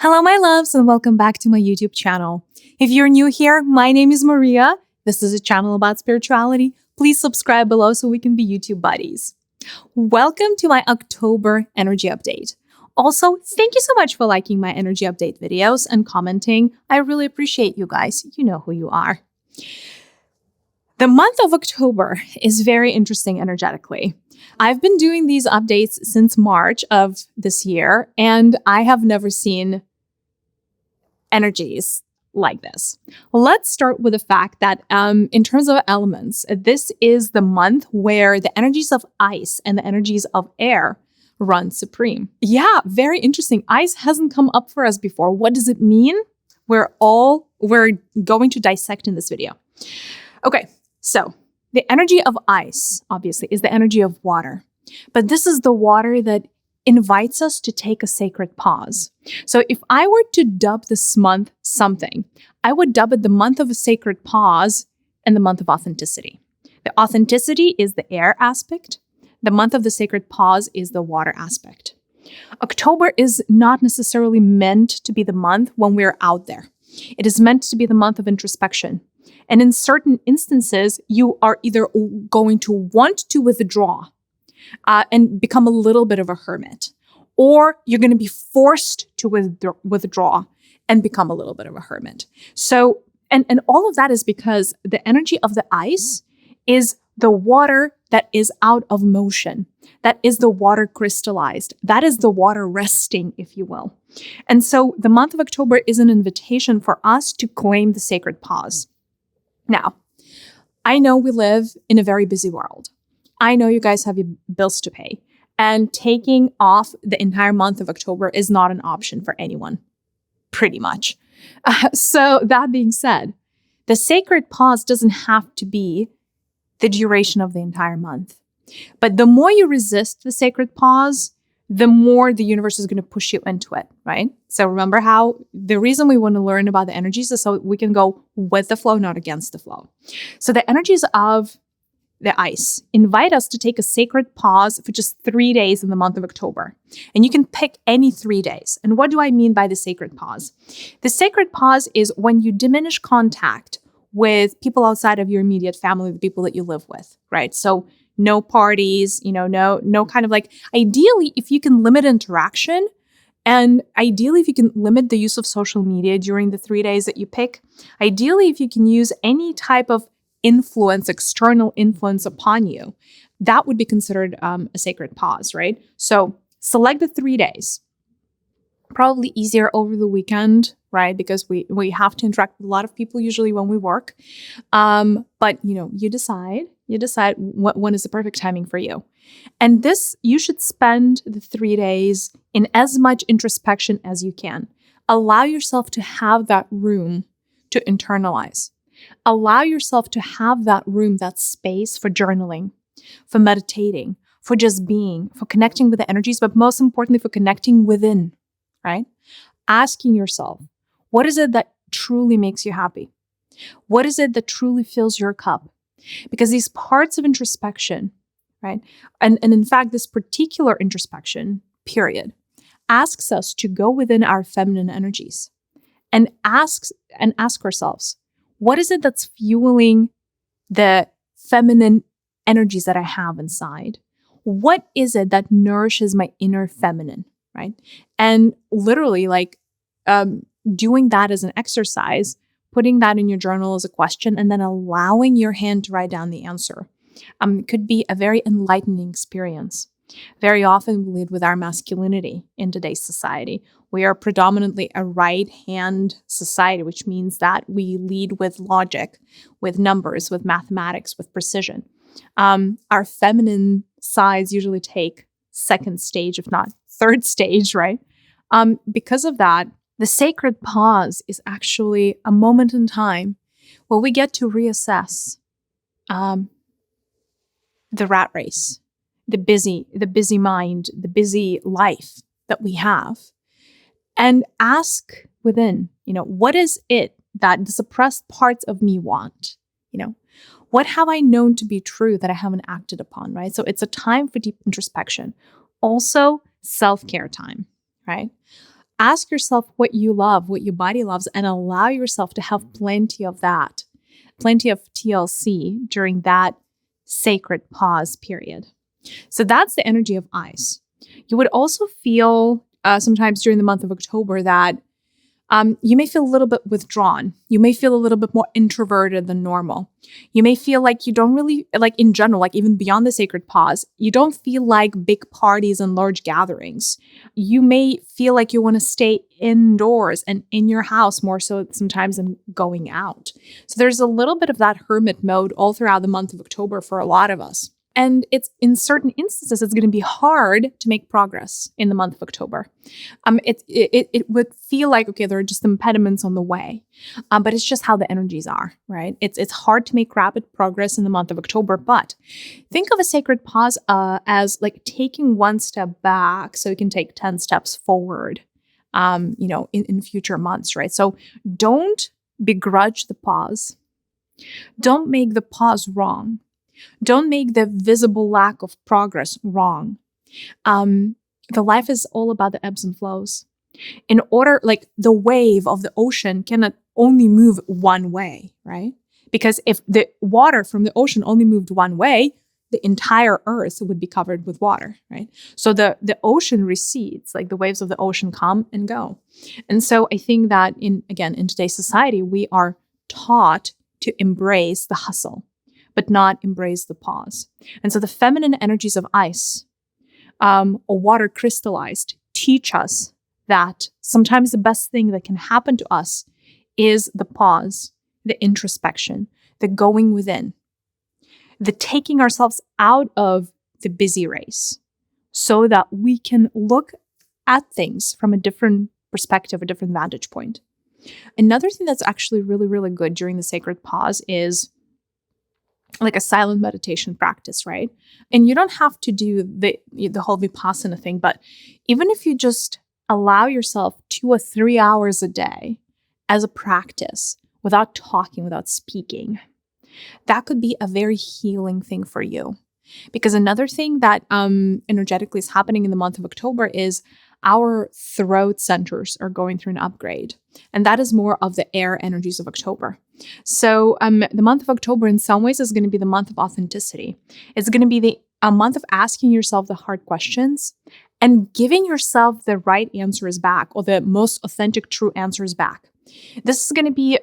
Hello, my loves, and welcome back to my YouTube channel. If you're new here, my name is Mariya. This is a channel about spirituality. Please subscribe below so we can be YouTube buddies. Welcome to my October energy update. Also, thank you so much for liking my energy update videos and commenting. I really appreciate you guys. You know who you are. The month of October is very interesting energetically. I've been doing these updates since March of this year, and I have never seen energies like this. Let's start with the fact that in terms of elements, this is the month where the energies of ice and the energies of air run supreme. Yeah, very interesting. Ice hasn't come up for us before. What does it mean? We're going to dissect in this video. Okay, so the energy of ice, obviously, is the energy of water. But this is the water that invites us to take a sacred pause. So if I were to dub this month something, I would dub it the month of a sacred pause and the month of authenticity. The authenticity is the air aspect. The month of the sacred pause is the water aspect. October is not necessarily meant to be the month when we're out there. It is meant to be the month of introspection. And in certain instances, you are either going to want to withdraw and become a little bit of a hermit, or you're going to be forced to withdraw and become a little bit of a hermit. So, and all of that is because the energy of the ice is the water that is out of motion. That is the water crystallized. That is the water resting, if you will. And so the month of October is an invitation for us to claim the sacred pause. Now, I know we live in a very busy world. I know you guys have your bills to pay, and taking off the entire month of October is not an option for anyone, pretty much. So that being said, the sacred pause doesn't have to be the duration of the entire month. But the more you resist the sacred pause, the more the universe is going to push you into it, right? So remember how the reason we want to learn about the energies is so we can go with the flow, not against the flow. So the energies of the ice invite us to take a sacred pause for just 3 days in the month of October. And you can pick any 3 days. And what do I mean by the sacred pause? The sacred pause is when you diminish contact with people outside of your immediate family, the people that you live with, right? So no parties, no kind of like, ideally, if you can limit interaction, and ideally, if you can limit the use of social media during the 3 days that you pick, ideally, if you can use any type of influence, external influence upon you, that would be considered a sacred pause, right? So select the 3 days. Probably easier over the weekend, right? Because we have to interact with a lot of people usually when we work. But you decide when is the perfect timing for you. And this, you should spend the 3 days in as much introspection as you can. Allow yourself to have that room to internalize. Allow yourself to have that room, that space for journaling, for meditating, for just being, for connecting with the energies, but most importantly, for connecting within, right? Asking yourself, what is it that truly makes you happy? What is it that truly fills your cup? Because these parts of introspection, right? And in fact, this particular introspection period asks us to go within our feminine energies and ask ourselves, what is it that's fueling the feminine energies that I have inside? What is it that nourishes my inner feminine, right? And literally doing that as an exercise, putting that in your journal as a question, and then allowing your hand to write down the answer could be a very enlightening experience. Very often we lead with our masculinity in today's society. We are predominantly a right-hand society, which means that we lead with logic, with numbers, with mathematics, with precision. Our feminine sides usually take second stage, if not third stage, right? Because of that, the sacred pause is actually a moment in time where we get to reassess the rat race, the busy mind, the busy life that we have, and ask within, what is it that the suppressed parts of me want? What have I known to be true that I haven't acted upon, right? So it's a time for deep introspection. Also, self-care time, right? Ask yourself what you love, what your body loves, and allow yourself to have plenty of that, plenty of TLC during that sacred pause period. So that's the energy of ice. You would also feel sometimes during the month of October that you may feel a little bit withdrawn. You may feel a little bit more introverted than normal. You may feel like you don't really, like in general, like even beyond the sacred pause, you don't feel like big parties and large gatherings. You may feel like you want to stay indoors and in your house more so sometimes than going out. So there's a little bit of that hermit mode all throughout the month of October for a lot of us. And it's in certain instances, it's going to be hard to make progress in the month of October. It would feel like, okay, there are just impediments on the way, but it's just how the energies are, right? It's hard to make rapid progress in the month of October, but think of a sacred pause as like taking one step back so you can take 10 steps forward, in future months, right? So don't begrudge the pause. Don't make the pause wrong. Don't make the visible lack of progress wrong. The life is all about the ebbs and flows. In order, like the wave of the ocean cannot only move one way, right? Because if the water from the ocean only moved one way, the entire earth would be covered with water, right? So the ocean recedes, like the waves of the ocean come and go. And so I think that in today's society, we are taught to embrace the hustle, but not embrace the pause. And so the feminine energies of ice or water crystallized teach us that sometimes the best thing that can happen to us is the pause, the introspection, the going within, the taking ourselves out of the busy race so that we can look at things from a different perspective, a different vantage point. Another thing that's actually really, really good during the sacred pause is like a silent meditation practice, right? And you don't have to do the whole Vipassana thing, but even if you just allow yourself 2 or 3 hours a day as a practice without talking, without speaking, that could be a very healing thing for you. Because another thing that energetically is happening in the month of October is our throat centers are going through an upgrade. And that is more of the air energies of October. So the month of October in some ways is going to be the month of authenticity. It's going to be a month of asking yourself the hard questions and giving yourself the right answers back, or the most authentic, true answers back. This is going to be,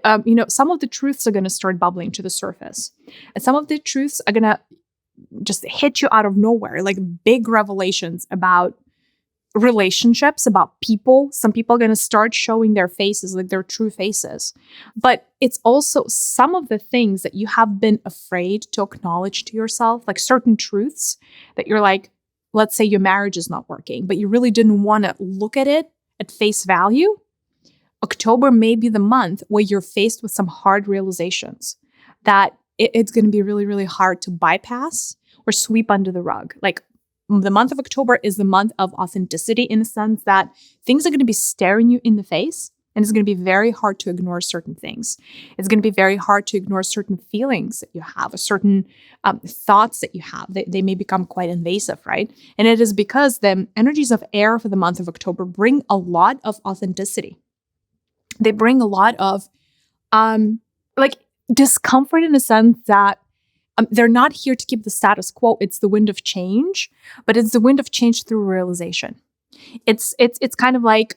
some of the truths are going to start bubbling to the surface. And some of the truths are going to just hit you out of nowhere, like big revelations about relationships, about people. Some people are going to start showing their faces, like their true faces. But it's also some of the things that you have been afraid to acknowledge to yourself, like certain truths that you're like, let's say your marriage is not working, but you really didn't want to look at it at face value. October may be the month where you're faced with some hard realizations that it's going to be really, really hard to bypass or sweep under the rug. Like the month of October is the month of authenticity in the sense that things are going to be staring you in the face, and it's going to be very hard to ignore certain things. It's going to be very hard to ignore certain feelings that you have, or certain thoughts that you have. They may become quite invasive, right? And it is because the energies of air for the month of October bring a lot of authenticity. They bring a lot of discomfort in a sense that they're not here to keep the status quo. It's the wind of change, but it's the wind of change through realization. It's kind of like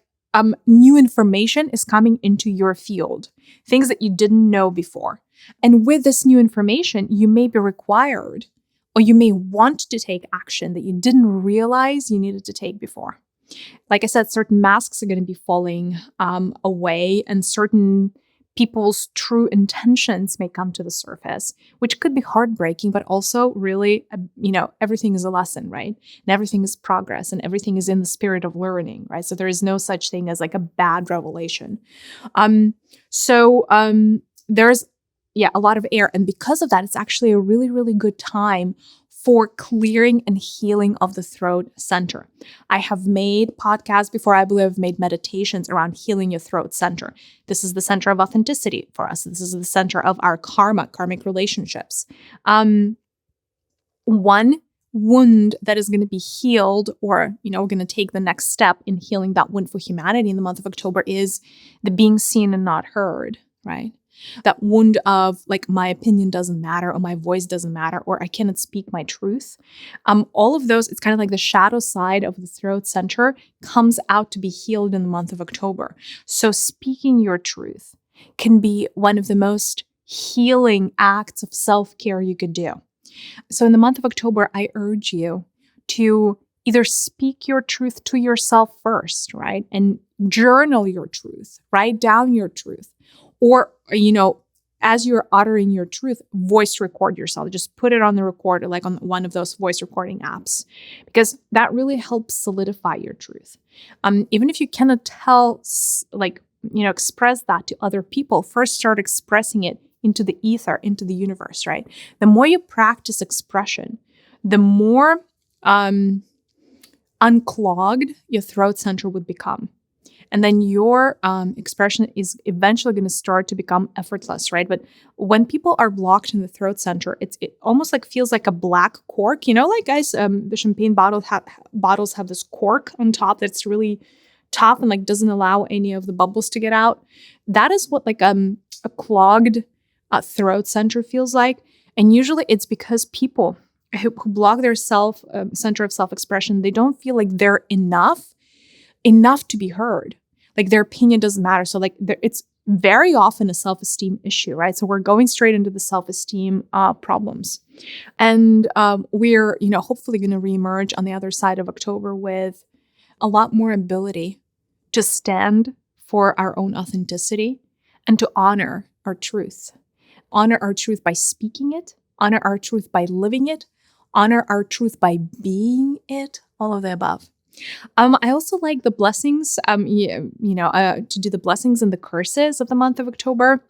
new information is coming into your field, things that you didn't know before. And with this new information, you may be required, or you may want to take action that you didn't realize you needed to take before. Like I said, certain masks are going to be falling away, and certain people's true intentions may come to the surface, which could be heartbreaking, but also really, everything is a lesson, right? And everything is progress, and everything is in the spirit of learning, right? So there is no such thing as like a bad revelation. There's a lot of air. And because of that, it's actually a really, really good time for clearing and healing of the throat center. I have made podcasts before. I believe I've made meditations around healing your throat center. This is the center of authenticity for us. This is the center of our karmic relationships. One wound that is going to be healed, or, we're going to take the next step in healing that wound for humanity in the month of October, is the being seen and not heard, right? That wound of like, my opinion doesn't matter, or my voice doesn't matter, or I cannot speak my truth. All of those, it's kind of like the shadow side of the throat center comes out to be healed in the month of October. So speaking your truth can be one of the most healing acts of self-care you could do. So in the month of October, I urge you to either speak your truth to yourself first, right? And journal your truth, write down your truth. Or, as you're uttering your truth, voice record yourself. Just put it on the recorder, like on one of those voice recording apps, because that really helps solidify your truth. Even if you cannot express that to other people, first start expressing it into the ether, into the universe, right? The more you practice expression, the more unclogged your throat center would become. And then your expression is eventually going to start to become effortless, right? But when people are blocked in the throat center, it almost like feels like a black cork. Guys, the champagne bottles have this cork on top that's really tough and like doesn't allow any of the bubbles to get out. That is what like a clogged throat center feels like. And usually it's because people who block their center of self-expression, they don't feel like they're enough to be heard. Like their opinion doesn't matter. So like it's very often a self-esteem issue, right? So we're going straight into the self-esteem problems. And we're, hopefully going to reemerge on the other side of October with a lot more ability to stand for our own authenticity and to honor our truth. Honor our truth by speaking it, honor our truth by living it, honor our truth by being it, all of the above. I also like the blessings, to do the blessings and the curses of the month of October.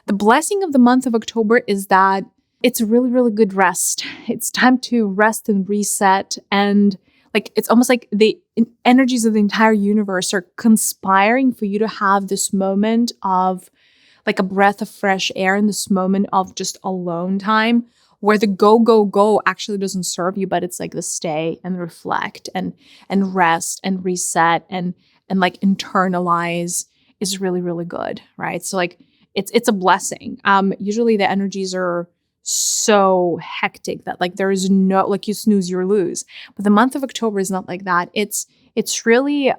The blessing of the month of October is that it's really, really good rest. It's time to rest and reset. And like, it's almost like the energies of the entire universe are conspiring for you to have this moment of like a breath of fresh air in this moment of just alone time, where the go actually doesn't serve you, but it's like the stay and reflect and rest and reset and like internalize is really, really good, right? So like it's a blessing. Usually the energies are so hectic that like there is no, like you snooze, you lose. But the month of October is not like that. It's really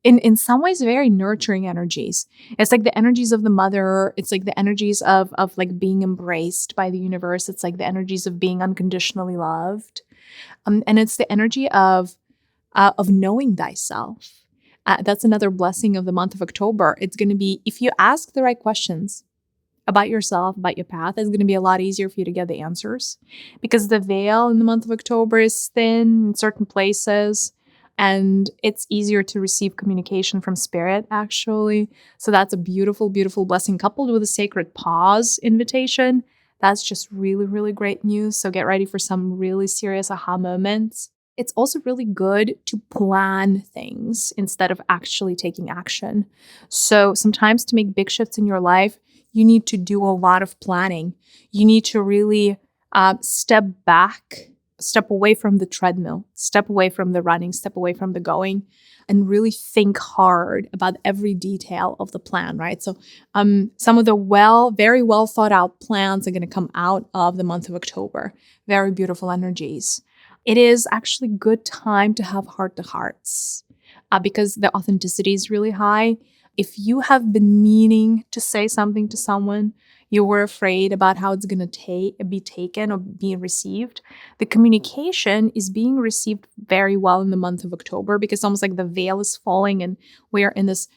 in some ways very nurturing energies. It's like the energies of the mother. It's like the energies of like being embraced by the universe. It's like the energies of being unconditionally loved. And it's the energy of knowing thyself. That's another blessing of the month of October. It's going to be, if you ask the right questions about yourself, about your path, it's going to be a lot easier for you to get the answers, because the veil in the month of October is thin in certain places. And it's easier to receive communication from spirit, actually. So that's a beautiful, beautiful blessing coupled with a sacred pause invitation. That's just really, really great news. So get ready for some really serious aha moments. It's also really good to plan things instead of actually taking action. So sometimes to make big shifts in your life, you need to do a lot of planning. You need to really step back, step away from the treadmill, step away from the running, step away from the going, and really think hard about every detail of the plan, right? So some of the very well thought out plans are going to come out of the month of October. Very beautiful energies. It is actually a good time to have heart-to-hearts because the authenticity is really high. If you have been meaning to say something to someone, you were afraid about how it's going to be taken or be received, the communication is being received very well in the month of October, because it's almost like the veil is falling and we're in this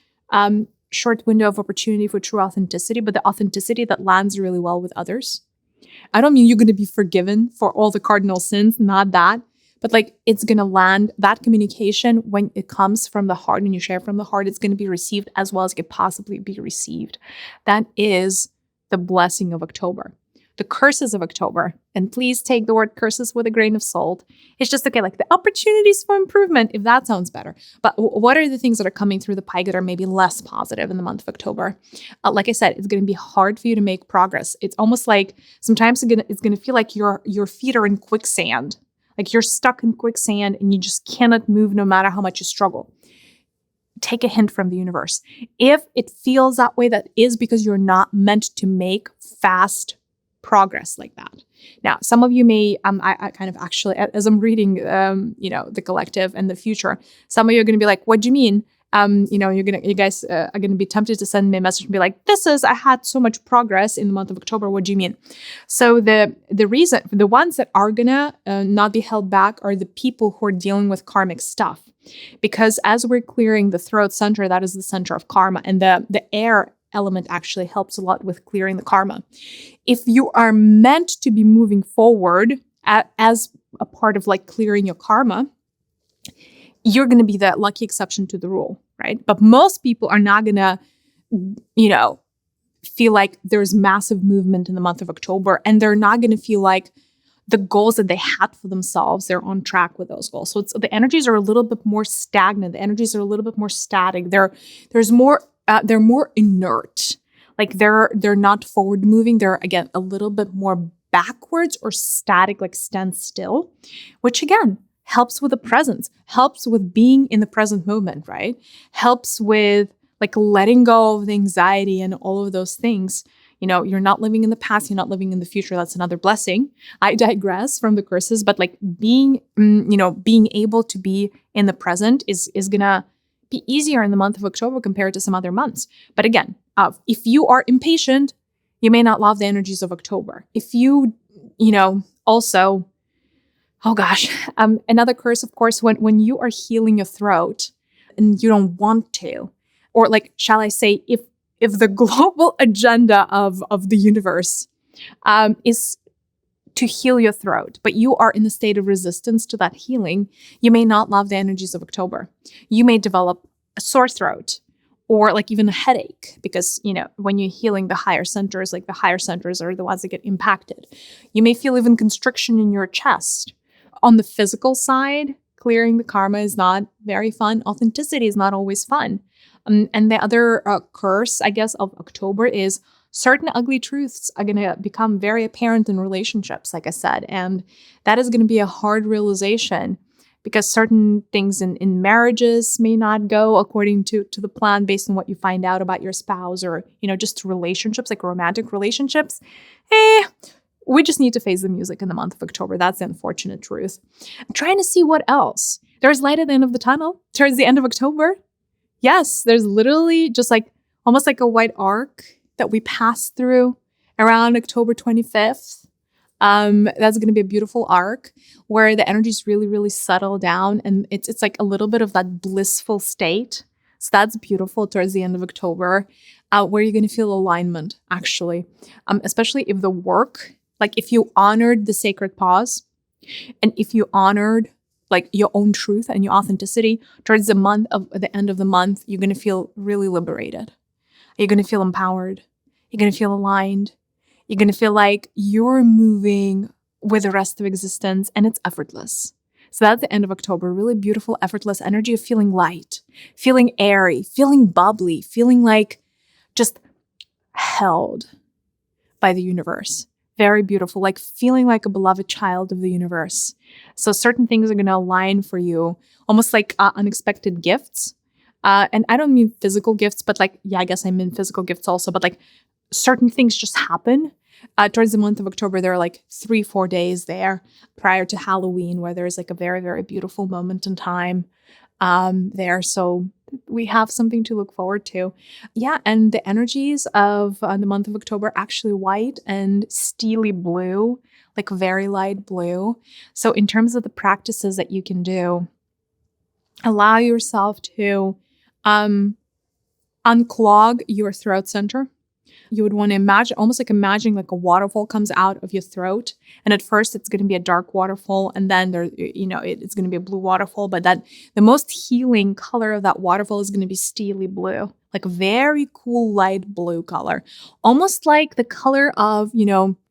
short window of opportunity for true authenticity, but the authenticity that lands really well with others. I don't mean you're going to be forgiven for all the cardinal sins, not that. But like it's going to land, that communication, when it comes from the heart and you share from the heart, it's going to be received as well as it could possibly be received. That is the blessing of October. The curses of October, and please take the word curses with a grain of salt. It's just, okay, like the opportunities for improvement, if that sounds better. But what are the things that are coming through the pike that are maybe less positive in the month of October? Like I said, it's going to be hard for you to make progress. It's almost like sometimes it's going to feel like your feet are in quicksand. Like you're stuck in quicksand and you just cannot move no matter how much you struggle. Take a hint from the universe. If it feels that way, that is because you're not meant to make fast progress like that. Now, some of you may, I kind of actually, as I'm reading, the collective and the future, some of you are going to be like, what do you mean? You guys are going to be tempted to send me a message and be like, I had so much progress in the month of October. What do you mean? So the ones that are going to not be held back are the people who are dealing with karmic stuff. Because as we're clearing the throat center, that is the center of karma, and the air element actually helps a lot with clearing the karma. If you are meant to be moving forward as a part of like clearing your karma, you're going to be the lucky exception to the rule, right? But most people are not going to, feel like there's massive movement in the month of October, and they're not going to feel like the goals that they had for themselves, they're on track with those goals. So the energies are a little bit more stagnant. The energies are a little bit more static. They're more inert. Like they're not forward moving. They're, again, a little bit more backwards or static, like stand still, which again, helps with the presence, helps with being in the present moment, right? Helps with like letting go of the anxiety and all of those things. You're not living in the past, you're not living in the future. That's another blessing. I digress from the curses, but like being able to be in the present is gonna be easier in the month of October compared to some other months. But again, if you are impatient, you may not love the energies of October. If you, also, oh gosh, another curse, of course, when you are healing your throat and you don't want to, or like, shall I say, if the global agenda of the universe is to heal your throat, but you are in a state of resistance to that healing, you may not love the energies of October. You may develop a sore throat or like even a headache because, when you're healing the higher centers, like the higher centers are the ones that get impacted. You may feel even constriction in your chest. On the physical side, clearing the karma is not very fun. Authenticity is not always fun. And the other curse, I guess, of October is certain ugly truths are going to become very apparent in relationships, like I said. And that is going to be a hard realization because certain things in marriages may not go according to the plan based on what you find out about your spouse or, just relationships, like romantic relationships. We just need to face the music in the month of October. That's the unfortunate truth. I'm trying to see what else. There's light at the end of the tunnel towards the end of October. Yes, there's literally just like almost like a white arc that we pass through around October 25th. That's going to be a beautiful arc where the energies really, really settle down and it's like a little bit of that blissful state. So that's beautiful towards the end of October, where you're going to feel alignment, actually, especially if the work, like if you honored the sacred pause and if you honored like your own truth and your authenticity towards the end of the month, you're going to feel really liberated. You're going to feel empowered. You're going to feel aligned. You're going to feel like you're moving with the rest of existence and it's effortless. So that's the end of October, really beautiful, effortless energy of feeling light, feeling airy, feeling bubbly, feeling like just held by the universe. Very beautiful, like feeling like a beloved child of the universe. So certain things are going to align for you, almost like unexpected gifts. And I don't mean physical gifts, but like, yeah, I guess I mean physical gifts also, but like certain things just happen. Towards the month of October, there are like 3-4 days there prior to Halloween where there's like a very, very beautiful moment in time there. So we have something to look forward to. Yeah, and the energies of the month of October actually white and steely blue, like very light blue. So in terms of the practices that you can do, allow yourself to unclog your throat center. You would want to imagine, almost like imagining like a waterfall comes out of your throat. And at first it's going to be a dark waterfall. And then it's going to be a blue waterfall. But that the most healing color of that waterfall is going to be steely blue, like a very cool light blue color, almost like the color of,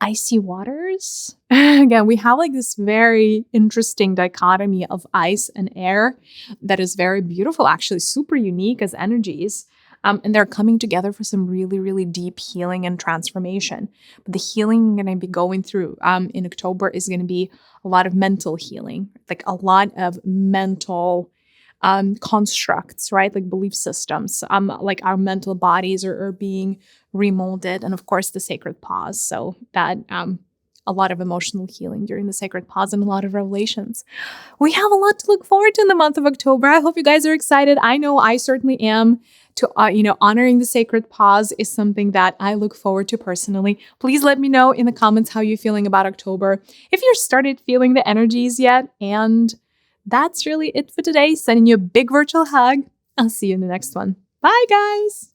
icy waters. Again, we have like this very interesting dichotomy of ice and air that is very beautiful, actually super unique as energies. And they're coming together for some really, really deep healing and transformation. But the healing I'm going to be going through in October is going to be a lot of mental healing, like a lot of mental constructs, right? Like belief systems, like our mental bodies are being remolded. And of course, the sacred pause. So that a lot of emotional healing during the sacred pause and a lot of revelations. We have a lot to look forward to in the month of October. I hope you guys are excited. I know I certainly am. To honoring the sacred pause is something that I look forward to personally. Please let me know in the comments how you're feeling about October, if you've started feeling the energies yet. And that's really it for today. Sending you a big virtual hug. I'll see you in the next one. Bye, guys.